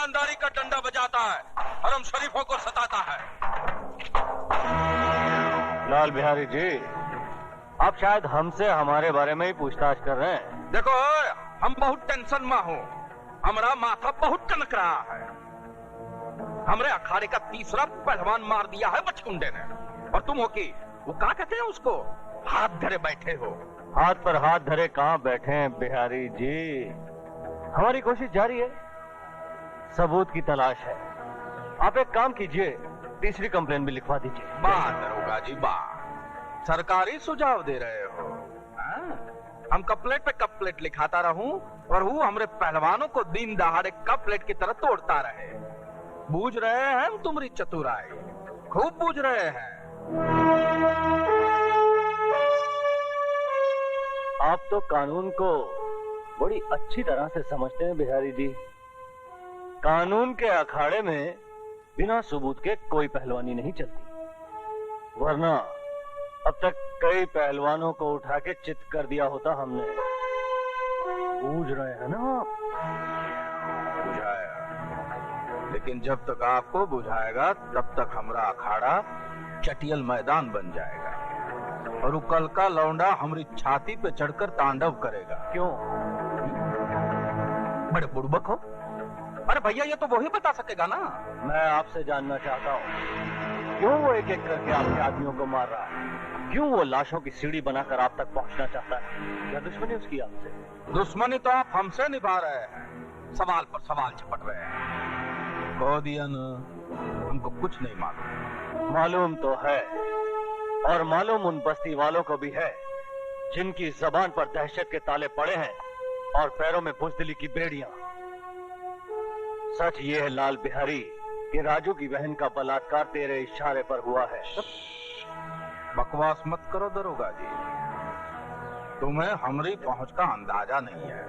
ईमानदारी का डंडा बजाता है, हरम शरीफों को सताता है। लाल बिहारी जी, आप शायद हमसे हमारे बारे में ही पूछताछ कर रहे हैं। देखो, हम बहुत टेंशन में हो, हमारा माथा बहुत कनक रहा है। हमरे अखाड़े का तीसरा पहलवान मार दिया है बचकुंडे ने, और तुम हो कि वो क्या कहते हैं उसको, हाथ धरे बैठे हो। हाथ पर हाथ धरे कहाँ बैठे हैं बिहारी जी, हमारी कोशिश जारी है, सबूत की तलाश है। आप एक काम कीजिए, तीसरी कंप्लेन भी लिखवा दीजिए। वाह दरोगा जी वाह, सरकारी सुझाव दे रहे हो। हम कपलेट पे कपलेट लिखाता रहूं और वो हमरे पहलवानों को दिन दहाड़े कपलेट की तरह तोड़ता रहे। बूझ रहे हैं हम तुम्हारी चतुराई, खूब बूझ रहे हैं। आप तो कानून को बड़ी अच्छी तरह से समझते हैं बिहारी जी। कानून के अखाड़े में बिना सबूत के कोई पहलवानी नहीं चलती, वरना अब तक कई पहलवानों को उठा के चित कर दिया होता हमने। बूझ रहे हैं ना आप? बुझाया, लेकिन जब तक आपको बुझाएगा तब तक हमारा अखाड़ा चटियल मैदान बन जाएगा और वो कल का लौंडा हमारी छाती पे चढ़कर तांडव करेगा। क्यों? बड़े बुड़बक हो। अरे भैया, ये तो वही बता सकेगा ना। मैं आपसे जानना चाहता हूँ, क्यों वो एक एक करके आपके आदमियों को मार रहा है? क्यों वो लाशों की सीढ़ी बनाकर आप तक पहुंचना चाहता है? क्या दुश्मनी उसकी आपसे? दुश्मनी तो आप हमसे निभा रहे हैं, सवाल पर सवाल झपट रहे हैं। कह दिया ना, हमको कुछ नहीं मालूम। मालूम तो है, और मालूम उन बस्ती वालों को भी है जिनकी जबान पर दहशत के ताले पड़े हैं और पैरों में बुज़दिली की बेड़ियां। सच ये है लाल बिहारी कि राजू की बहन का बलात्कार तेरे इशारे पर हुआ है। बकवास मत करो दरोगा जी, तुम्हें हमारी पहुंच का अंदाजा नहीं है।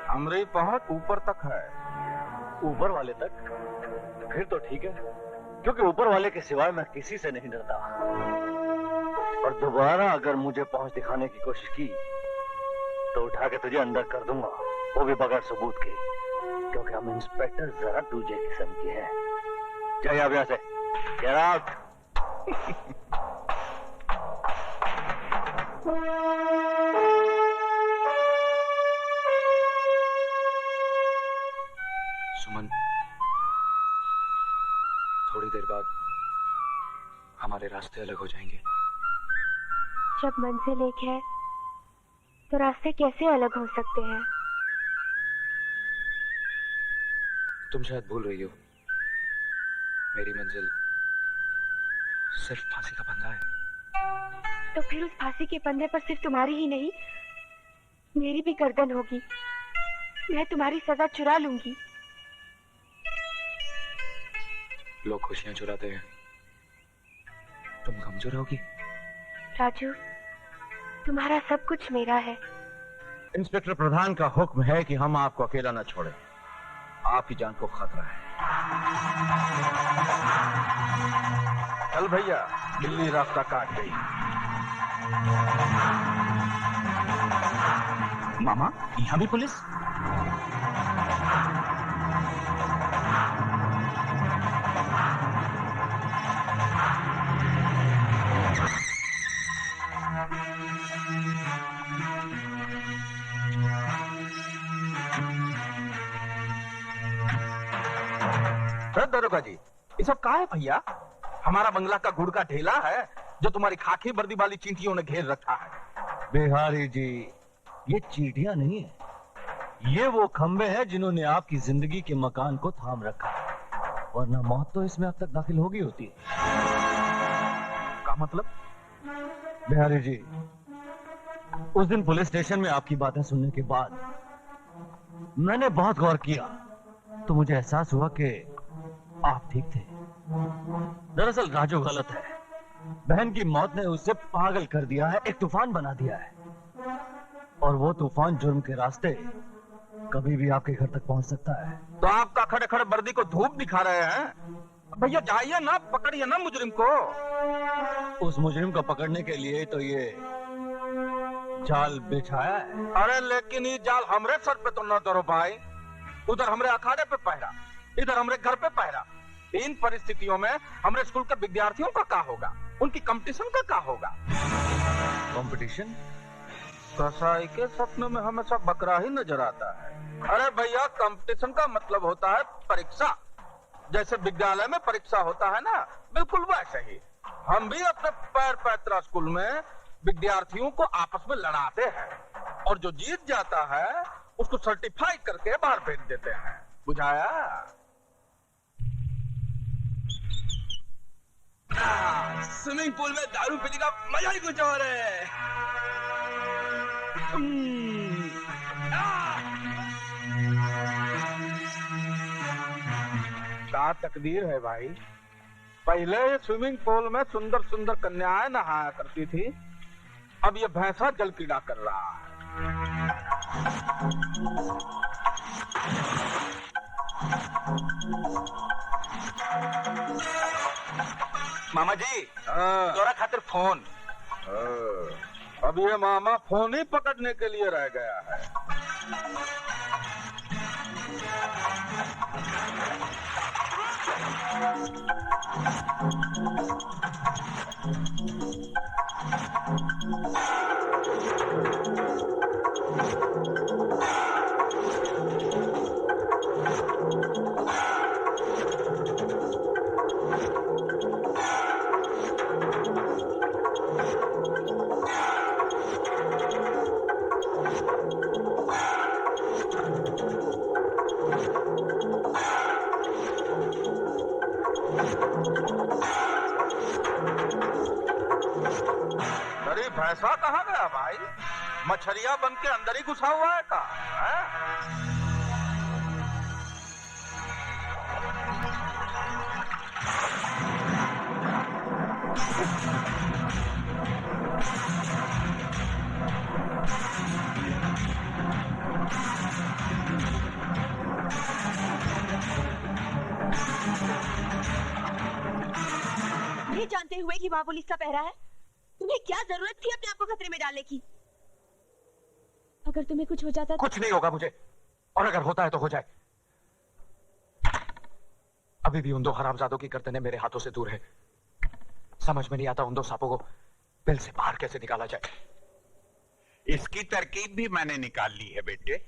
हमारी पहुंच ऊपर तक है। ऊपर वाले तक? फिर तो ठीक है, क्योंकि ऊपर वाले के सिवाय मैं किसी से नहीं डरता। और दोबारा अगर मुझे पहुंच दिखाने की कोशिश की तो उठा के तुझे अंदर कर दूंगा, वो भी बगैर सबूत के, क्योंकि हम इंस्पेक्टर जरा दूजे किस्म के हैं। जाइए आप यहाँ से, गेट आउट। सुमन, थोड़ी देर बाद हमारे रास्ते अलग हो जाएंगे। जब मंजिल एक है तो रास्ते कैसे अलग हो सकते हैं? तुम शायद भूल रही हो, मेरी मंजिल सिर्फ फांसी का फंदा है। तो फिर उस फांसी के फंदे पर सिर्फ तुम्हारी ही नहीं, मेरी भी गर्दन होगी। मैं तुम्हारी सजा चुरा लूंगी। लोग खुशियां चुराते हैं, तुम गम चुराओगी? राजू, तुम्हारा सब कुछ मेरा है। इंस्पेक्टर प्रधान का हुक्म है कि हम आपको अकेला न छोड़ें। आपकी जान को खतरा है। चल भैया, बिल्ली रास्ता काट गई। मामा, यहाँ भी पुलिस? दरोगा जी, ये सब कहाँ है भैया? हमारा बंगला का गुड़ का ढेला है जो तुम्हारी खाकी वर्दी वाली चींटियों ने घेर रखा है। बिहारी जी, ये चींटियां नहीं है, ये वो खंबे हैं जिन्होंने आपकी जिंदगी के मकान को थाम रखा है, वरना मौत तो इसमें अब तक दाखिल होगी होती है। का मतलब? बिहारी जी, उस दिन पुलिस स्टेशन में आपकी बातें सुनने के बाद मैंने बहुत गौर किया, तो मुझे एहसास हुआ कि आप ठीक थे। दरअसल राजू गलत है। बहन की मौत ने उसे पागल कर दिया है, एक तूफान बना दिया है, और वो तूफान जुर्म के रास्ते कभी भी आपके घर तक पहुंच सकता है। तो आपका खड़े खड़े वर्दी को धूप दिखा रहे हैं? भैया जाइए ना, पकड़िए ना मुजरिम को। उस मुजरिम को पकड़ने के लिए तो ये जाल बिछाया है। अरे लेकिन ये जाल हमरे सर पे तो न धरो भाई, उधर हमरे अखाड़े पे पहरा। इधर हमरे घर पे पहरा। इन परिस्थितियों में हमरे स्कूल के विद्यार्थियों का क्या होगा, उनकी कंपटीशन का क्या होगा? कंपटीशन? कसाई के सपनों में हमेशा बकरा ही नजर आता है। अरे भैया, कंपटीशन का मतलब होता है परीक्षा। जैसे विद्यालय में परीक्षा होता है ना, बिल्कुल वैसे ही हम भी अपने पैर पैतरा स्कूल में विद्यार्थियों को आपस में लड़ाते हैं, और जो जीत जाता है उसको सर्टिफाई करके बाहर भेज देते हैं। बुझाया? स्विमिंग पूल में दारू पीने का मजा ही कुछ और है। क्या तकदीर है भाई। पहले ये स्विमिंग पूल में सुंदर सुंदर कन्याएं नहाया करती थी, अब ये भैंसा जल क्रीड़ा कर रहा है। मामा जी, तोरा खातिर फोन। अब ये मामा फोन ही पकड़ने के लिए रह गया है। अरे भैंसा कहाँ गया भाई? मछरिया बन के अंदर ही घुसा हुआ है का? ये जानते हुए कि वहाँ पुलिस का पहरा है, तुम्हें क्या जरूरत थी अपने आप को खतरे में डालने की? अगर तुम्हें कुछ हो जाता तो... कुछ नहीं होगा मुझे, और अगर होता है तो हो जाए। अभी भी उन दो हरामजादों की गर्दनें मेरे हाथों से दूर है। समझ में नहीं आता उन दो सांपों को बिल से बाहर कैसे निकाला जाए। इसकी तरकीब भी मैंने निकाल ली है बेटे।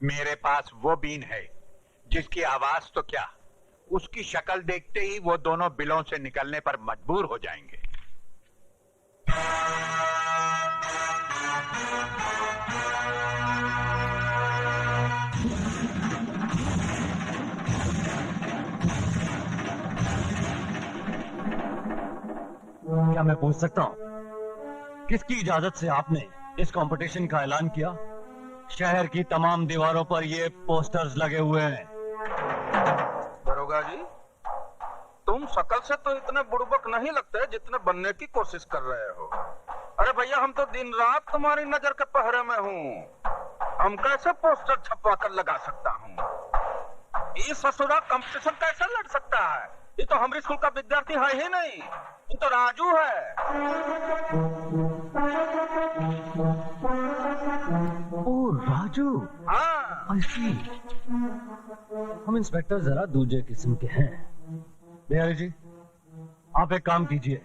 मेरे पास वो बीन है जिसकी आवाज तो क्या, उसकी शक्ल देखते ही वो दोनों बिलों से निकलने पर मजबूर हो जाएंगे। क्या मैं पूछ सकता हूँ किसकी इजाजत से आपने इस कंपटीशन का ऐलान किया? शहर की तमाम दीवारों पर ये पोस्टर्स लगे हुए हैं। दरोगा जी, तुम शकल से तो इतने बुड़बक नहीं लगते जितने बनने की कोशिश कर रहे हो। अरे भैया, हम तो दिन रात तुम्हारी नजर के पहरे में हूँ। हम कैसे पोस्टर छपवा कर लगा सकता हूँ? ये ससुरा कंपटीशन कैसे लड़ सकता है? ये तो हमारे स्कूल का विद्यार्थी है ही नहीं, ये तो राजू है। ओ राजू, हाँ। I see। हम इंस्पेक्टर जरा दूसरे किस्म के हैं। बिहारी जी, आप एक काम कीजिए,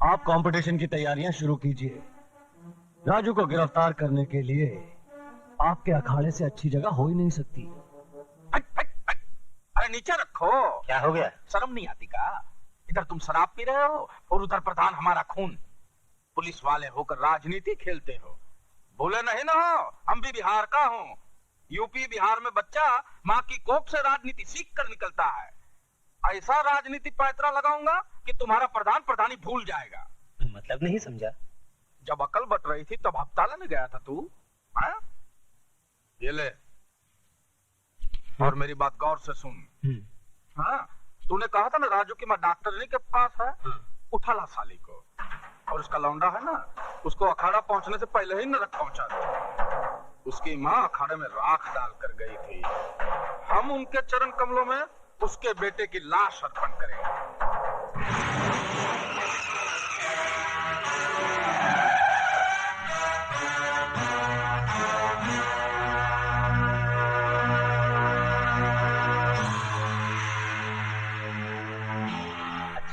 आप कंपटीशन की तैयारियां शुरू कीजिए। राजू को गिरफ्तार करने के लिए आपके अखाड़े से अच्छी जगह हो ही नहीं सकती। अरे नीचे रखो। क्या हो गया? शर्म नहीं आती का? इधर तुम शराब पी रहे हो और उधर प्रधान हमारा खून। पुलिस वाले होकर राजनीति खेलते हो। भूले नहीं ना हो, हम भी बिहार का हूँ। यूपी बिहार में बच्चा माँ की कोख से राजनीति सीख कर निकलता है। ऐसा राजनीति पैतरा लगाऊंगा कि तुम्हारा प्रधान प्रधानी भूल जाएगा। मतलब नहीं समझा। जब अकल बट रही थी तब हफ्ता लेने गया था तू। हाँ? ये ले, और मेरी बात गौर से सुन। हाँ, तूने कहा था ना राजू की माँ डॉक्टरनी के पास है। उठा ला साली को, और उसका लौंडा है ना, उसको अखाड़ा पहुंचने से पहले ही नरक पहुंचा दो। उसकी माँ अखाड़े में राख डाल कर गई थी। हम उनके चरण कमलों में उसके बेटे की लाश अर्पण करेंगे।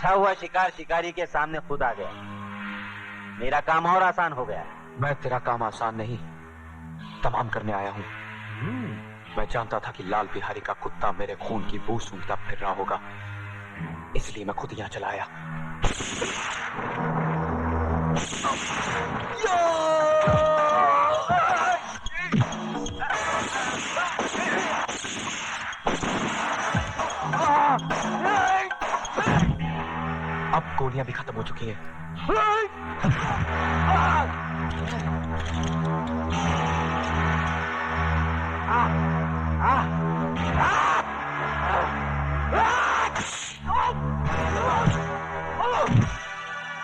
अच्छा हुआ शिकार शिकारी के सामने खुद आ गया, मेरा काम और आसान हो गया। मैं तेरा काम आसान नहीं तमाम करने आया हूं। मैं जानता था कि लाल बिहारी का कुत्ता मेरे खून की बू सूंघता फिर रहा होगा, इसलिए मैं खुद यहां चला आया। अब गोलियां भी खत्म हो चुकी हैं।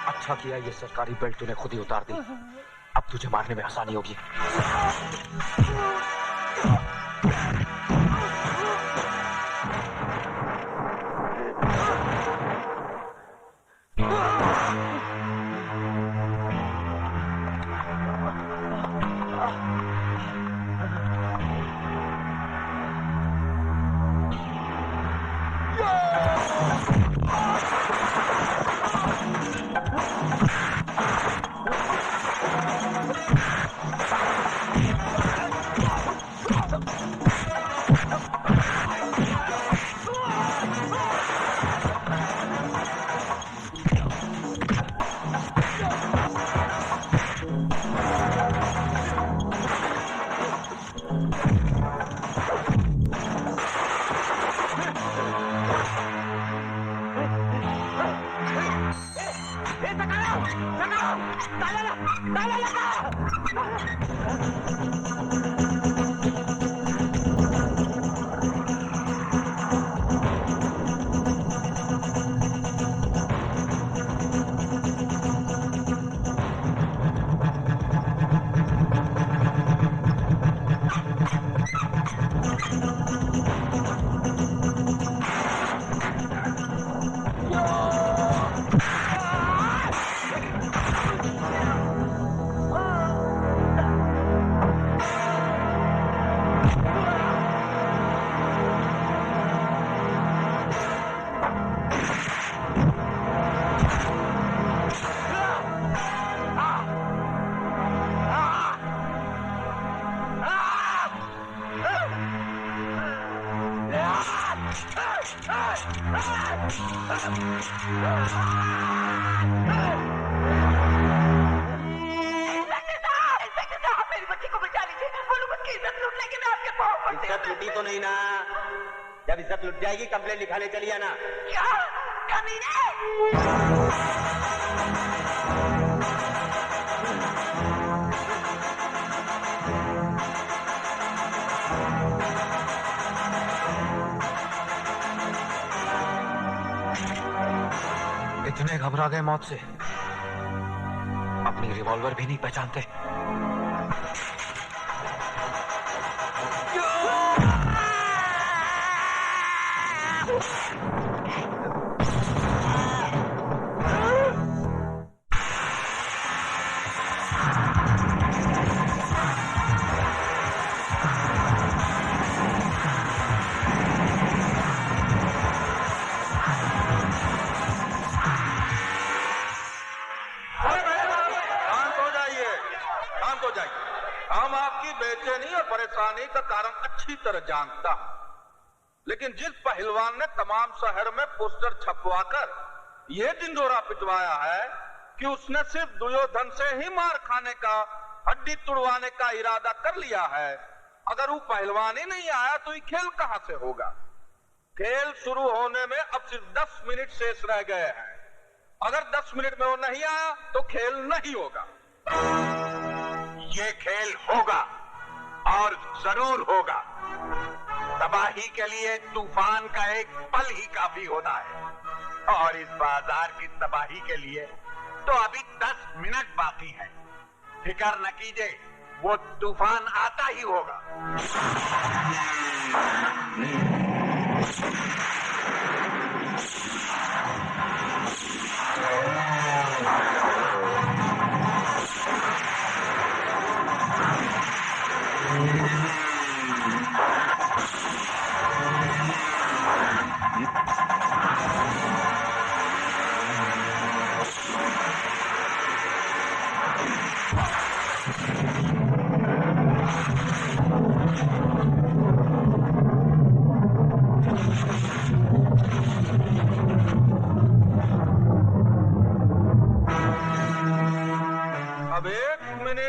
अच्छा किया ये सरकारी बेल्ट तूने खुद ही उतार दी, अब तुझे मारने में आसानी होगी। इज्जत लुटी तो नहीं ना? जब इज्जत लुट जाएगी कंप्लेंट लिखाने चली आना। क्या कमीने? इतने घबरा गए मौत से, अपनी रिवॉल्वर भी नहीं पहचानते। हम आपकी बेचैनी और परेशानी का कारण अच्छी तरह जानता हूं, लेकिन जिस पहलवान ने तमाम शहर में पोस्टर छपवाकर यह ढिंढोरा पिटवाया है कि उसने सिर्फ दुर्योधन से ही मार खाने का, हड्डी तुड़वाने का इरादा कर लिया है, अगर वो पहलवान ही नहीं आया तो ये खेल कहां से होगा? खेल शुरू होने में अब सिर्फ 10 मिनट शेष रह गए हैं। अगर 10 मिनट में वो नहीं आया तो खेल नहीं होगा। ये खेल होगा और जरूर होगा। तबाही के लिए तूफान का एक पल ही काफी होता है, और इस बाजार की तबाही के लिए तो अभी 10 मिनट बाकी है। फिक्र न कीजिए, वो तूफान आता ही होगा।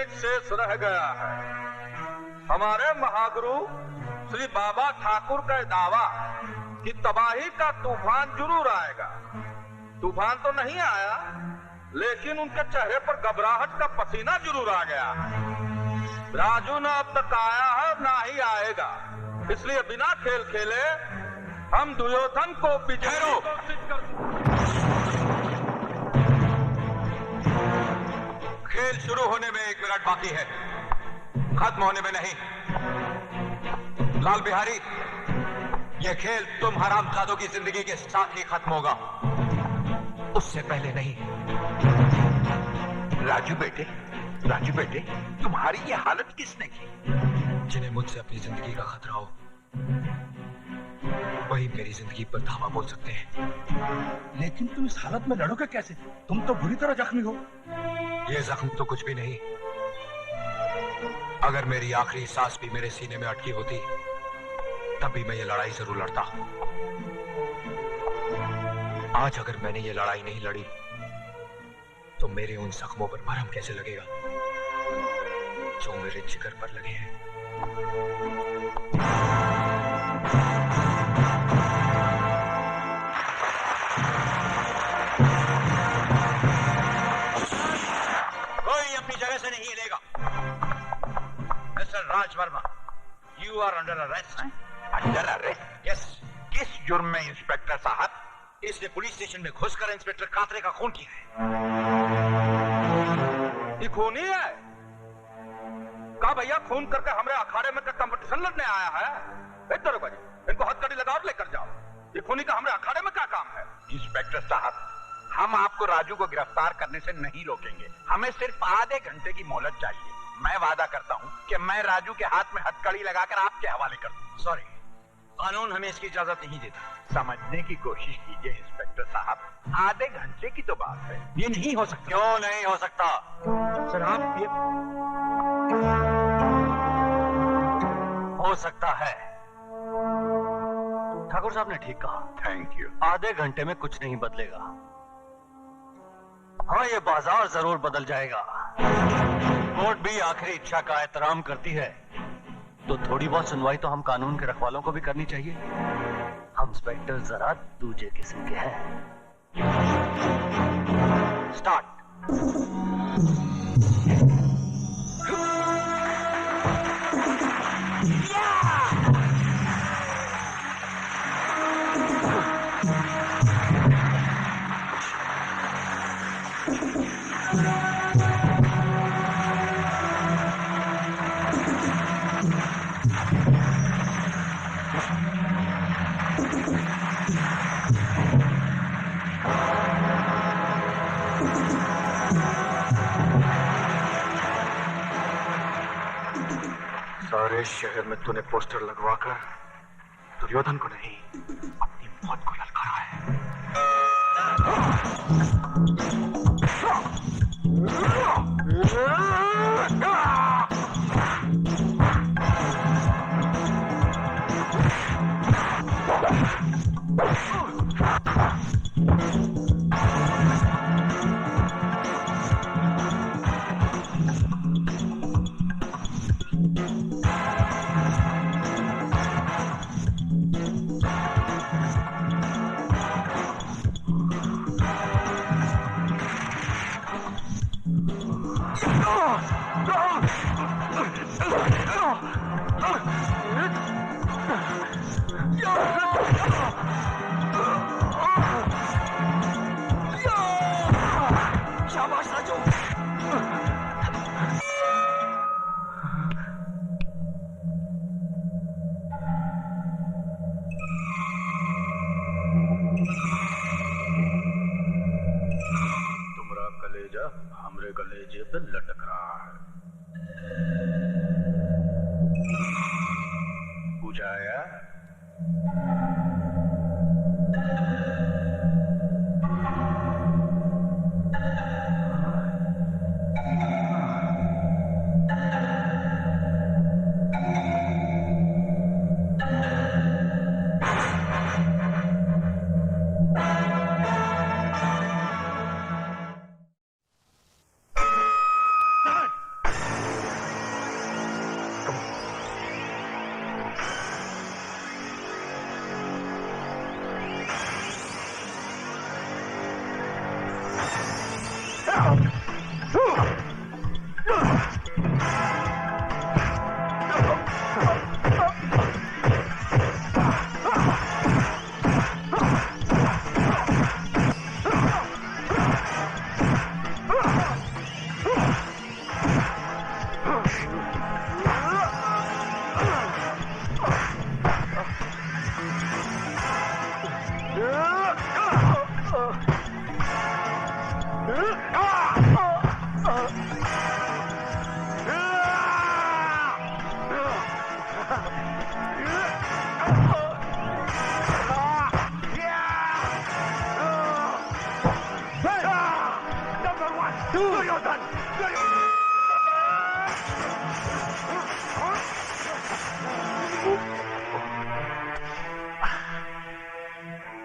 एक शेष रह गया है। हमारे महागुरु श्री बाबा ठाकुर का दावा कि तबाही का तूफान जरूर आएगा। तूफान तो नहीं आया, लेकिन उनके चेहरे पर घबराहट का पसीना जरूर आ गया है। राजू ना अब तक आया है, ना ही आएगा। इसलिए बिना खेल खेले हम दुर्योधन को विजयी घोषित कर। खेल शुरू होने में 1 मिनट बाकी है, खत्म होने में नहीं। लाल बिहारी, यह खेल तुम हरामजादों की जिंदगी के साथ ही खत्म होगा, उससे पहले नहीं। राजू बेटे, तुम्हारी ये हालत किसने की? जिन्हें मुझसे अपनी जिंदगी का खतरा हो, वही मेरी जिंदगी पर धावा बोल सकते हैं। लेकिन तुम इस हालत में लड़ोगे कैसे? तुम तो बुरी तरह जख्मी हो। ये जख्म तो कुछ भी नहीं। अगर मेरी आखिरी सांस भी मेरे सीने में अटकी होती, तब भी मैं ये लड़ाई जरूर लड़ता। आज अगर मैंने ये लड़ाई नहीं लड़ी, तो मेरे उन जख्मों पर मरहम कैसे लगेगा जो मेरे जिगर पर लगे हैं। कोई अपनी जगह से नहीं हिलेगा। Mister Raj Verma, you are under arrest. Under arrest? Yes. किस जुर्म में इंस्पेक्टर साहब? इसने पुलिस स्टेशन में घुसकर इंस्पेक्टर कातरे का खून किया है। ये खूनी है? कहा भैया खून करके हमारे अखाड़े में कंपटीशन लड़ने आया है? इधर जी, इनको हथकड़ी लगा और लेकर जाओ। ये खूनी का हमारे अखाड़े में क्या काम है? इंस्पेक्टर साहब, हम आपको राजू को गिरफ्तार करने से नहीं रोकेंगे। हमें सिर्फ आधे घंटे की मोहलत चाहिए। मैं वादा करता हूं कि मैं राजू के हाथ में हथकड़ी लगाकर आपके हवाले कर दूं। सॉरी, कानून हमें इसकी इजाजत नहीं देता। समझने की कोशिश कीजिए इंस्पेक्टर साहब, आधे घंटे की तो बात है। ये नहीं हो सकता। क्यों नहीं हो सकता? सर आप ये हो सकता है। ठाकुर साहब ने ठीक कहा। Thank you. आधे घंटे में कुछ नहीं बदलेगा। हाँ, ये बाजार जरूर बदल जाएगा। कोर्ट भी आखिरी इच्छा का एहतराम करती है, तो थोड़ी बहुत सुनवाई तो हम कानून के रखवालों को भी करनी चाहिए। हम इंस्पेक्टर जरा दूसरे किस्म के हैं। स्टार्ट। सारे शहर में तूने पोस्टर लगवाकर दुर्योधन को नहीं, अपनी मौत को ललकारा है। तुम्हारा कलेजा हमरे कलेजे पे लटक रहा है। बुझाया?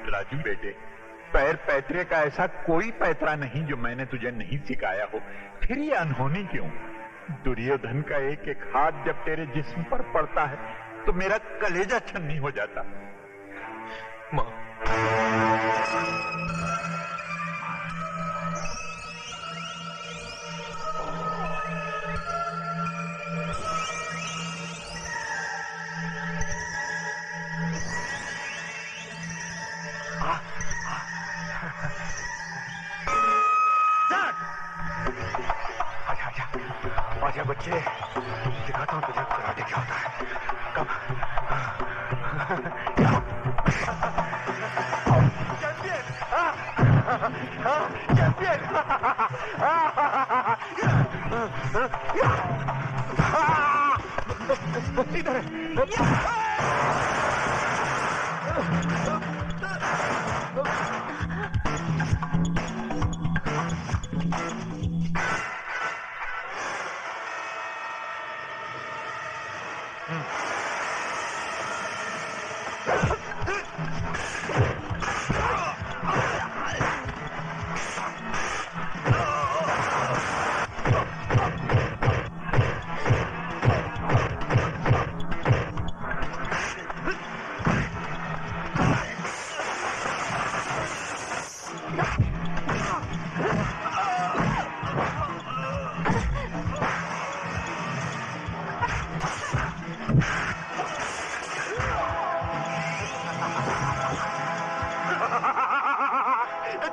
राजू बेटे, पैर पैतरे का ऐसा कोई पैतरा नहीं जो मैंने तुझे नहीं सिखाया हो। फिर ये अनहोनी क्यों? दुर्योधन का एक एक हाथ जब तेरे जिस्म पर पड़ता है तो मेरा कलेजा छन्नी हो जाता। मां, आजा बच्चे, दिखाता हूँ तुझे कराटे क्या होता है। कब चैंपियन, चैंपियन, इधर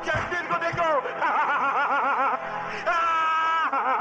चैंपियन।